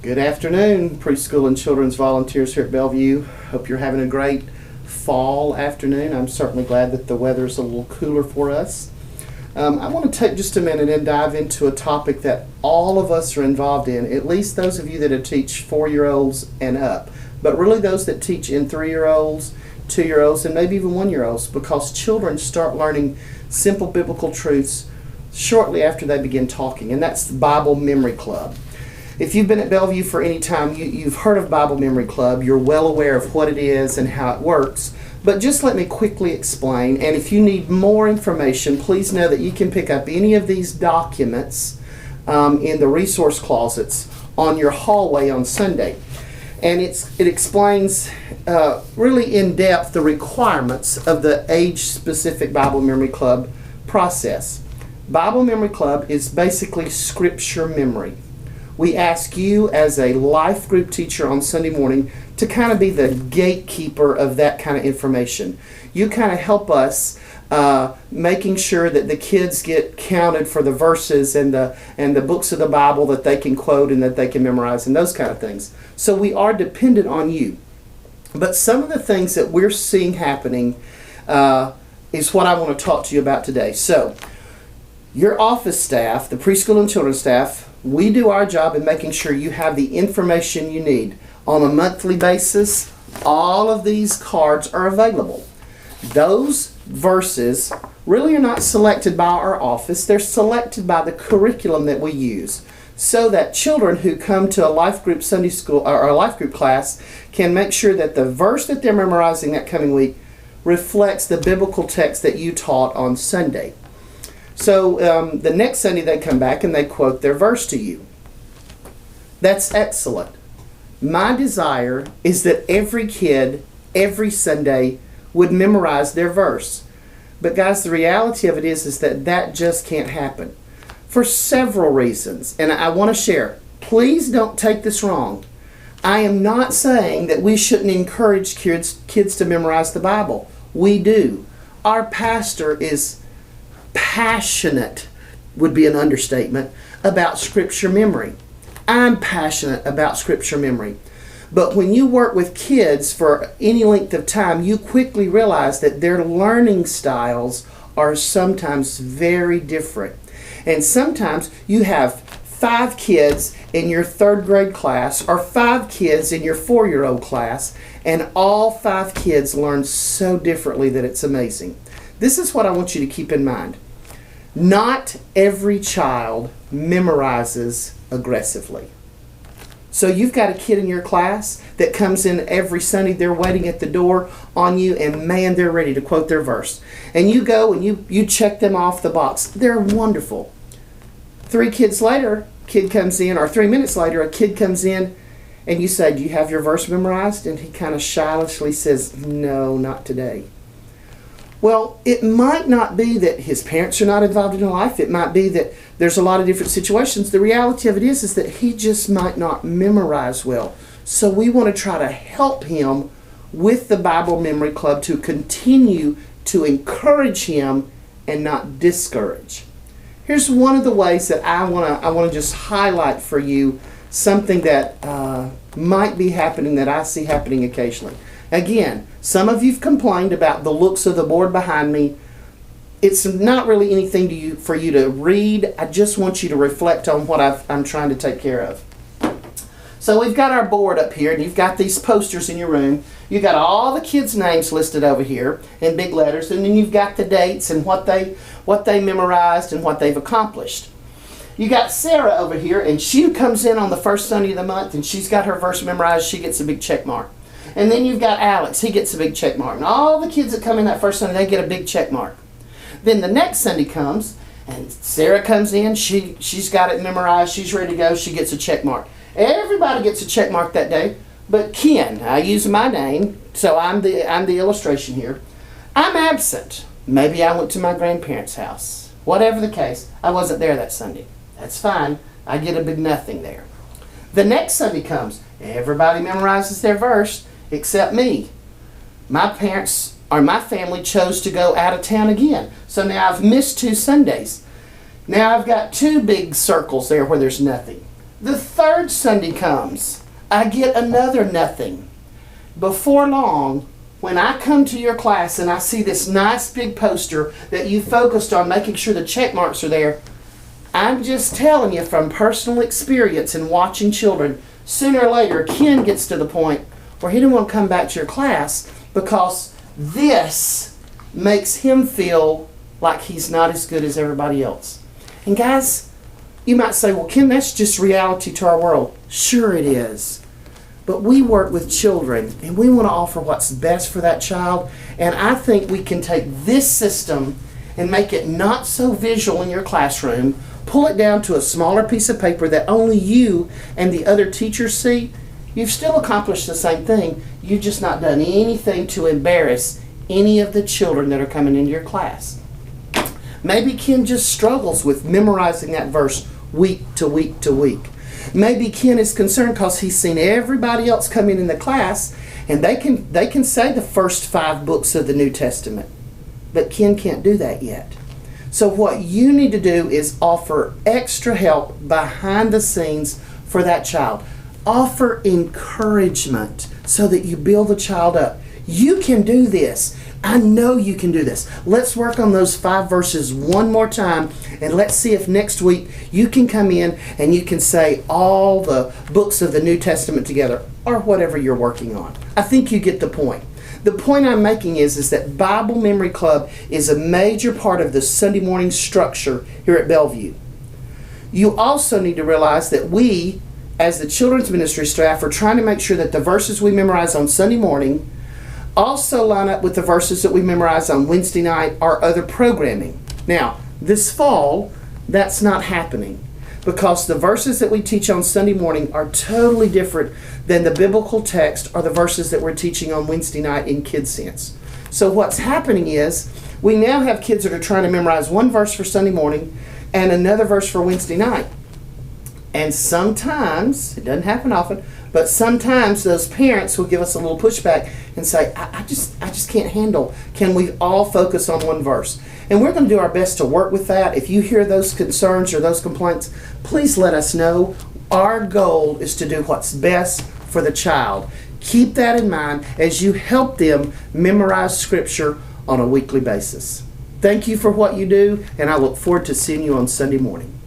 Good afternoon, preschool and children's volunteers here at Bellevue. Hope you're having a great fall afternoon. I'm certainly glad that the weather's a little cooler for us. I want to take just a minute and dive into a topic that all of us are involved in, at least those of you that teach 4-year-olds and up, but really those that teach in 3-year-olds, 2-year-olds, and maybe even 1-year-olds, because children start learning simple biblical truths shortly after they begin talking, and that's the Bible Memory Club. If you've been at Bellevue for any time, you've heard of Bible Memory Club. You're well aware of what it is and how it works. But just let me quickly explain, and if you need more information, please know that you can pick up any of these documents in the resource closets on your hallway on Sunday. And it explains really in depth the requirements of the age-specific Bible Memory Club process. Bible Memory Club is basically scripture memory. We ask you as a life group teacher on Sunday morning to kind of be the gatekeeper of that kind of information. You kind of help us making sure that the kids get counted for the verses and the books of the Bible that they can quote and that they can memorize and those kind of things. So we are dependent on you. But some of the things that we're seeing happening is what I want to talk to you about today. So your office staff, the preschool and children's staff, we do our job in making sure you have the information you need. On a monthly basis, all of these cards are available. Those verses really are not selected by our office. They're selected by the curriculum that we use, so that children who come to a life group Sunday school or a life group class can make sure that the verse that they're memorizing that coming week reflects the biblical text that you taught on Sunday. So the next Sunday they come back and they quote their verse to you. That's excellent. My desire is that every kid, every Sunday, would memorize their verse. But guys, the reality of it is that just can't happen for several reasons. And I want to share. Please don't take this wrong. I am not saying that we shouldn't encourage kids to memorize the Bible. We do. Our pastor is passionate, would be an understatement, about scripture memory. I'm passionate about scripture memory. But when you work with kids for any length of time, you quickly realize that their learning styles are sometimes very different. And sometimes you have 5 kids in your 3rd grade class or 5 kids in your 4-year-old class, and all 5 kids learn so differently that it's amazing. This is what I want you to keep in mind. Not every child memorizes aggressively. So you've got a kid in your class that comes in every Sunday, they're waiting at the door on you, and man, they're ready to quote their verse. And you go and you check them off the box. They're wonderful. 3 kids later, kid comes in, or 3 minutes later, a kid comes in, and you say, "Do you have your verse memorized?" And he kind of childishly says, "No, not today." Well, it might not be that his parents are not involved in life. It might be that there's a lot of different situations. The reality of it is that he just might not memorize well. So we want to try to help him with the Bible Memory Club to continue to encourage him and not discourage. Here's one of the ways that I want to just highlight for you something that might be happening, that I see happening occasionally. Again, some of you've complained about the looks of the board behind me. It's not really anything for you to read. I just want you to reflect on what I'm trying to take care of. So we've got our board up here, and you've got these posters in your room. You've got all the kids' names listed over here in big letters, and then you've got the dates and what they memorized and what they've accomplished. You got Sarah over here, and she comes in on the first Sunday of the month, and she's got her verse memorized. She gets a big check mark. And then you've got Alex. He gets a big check mark. And all the kids that come in that first Sunday, they get a big check mark. Then the next Sunday comes, and Sarah comes in. She's got it memorized. She's ready to go. She gets a check mark. Everybody gets a check mark that day. But Ken, I use my name, so I'm the illustration here. I'm absent. Maybe I went to my grandparents' house. Whatever the case, I wasn't there that Sunday. That's fine. I get a big nothing there. The next Sunday comes. Everybody memorizes their verse except me. My parents or my family chose to go out of town again. So now I've missed 2 Sundays. Now I've got 2 big circles there where there's nothing. The third Sunday comes. I get another nothing. Before long, when I come to your class and I see this nice big poster that you focused on making sure the check marks are there, I'm just telling you from personal experience and watching children, sooner or later Ken gets to the point where he didn't want to come back to your class because this makes him feel like he's not as good as everybody else. And guys, you might say, well, Ken, that's just reality to our world. Sure it is. But we work with children, and we want to offer what's best for that child. And I think we can take this system and make it not so visual in your classroom, pull it down to a smaller piece of paper that only you and the other teachers see. You've still accomplished the same thing. You've just not done anything to embarrass any of the children that are coming into your class. Maybe Ken just struggles with memorizing that verse week to week to week. Maybe Ken is concerned because he's seen everybody else come in the class and they can say the first 5 books of the New Testament. But Ken can't do that yet. So what you need to do is offer extra help behind the scenes for that child. Offer encouragement so that you build the child up. You can do this. I know you can do this. Let's work on those 5 verses one more time, and let's see if next week you can come in and you can say all the books of the New Testament together, or whatever you're working on. I think you get the point. The point I'm making is that Bible Memory Club is a major part of the Sunday morning structure here at Bellevue. You also need to realize that we, as the children's ministry staff, are trying to make sure that the verses we memorize on Sunday morning also line up with the verses that we memorize on Wednesday night or other programming. Now, this fall, that's not happening because the verses that we teach on Sunday morning are totally different than the biblical text or the verses that we're teaching on Wednesday night in Kids Sense. So what's happening is we now have kids that are trying to memorize one verse for Sunday morning and another verse for Wednesday night. And sometimes, it doesn't happen often, but sometimes those parents will give us a little pushback and say, I just can't handle. Can we all focus on one verse? And we're going to do our best to work with that. If you hear those concerns or those complaints, please let us know. Our goal is to do what's best for the child. Keep that in mind as you help them memorize Scripture on a weekly basis. Thank you for what you do, and I look forward to seeing you on Sunday morning.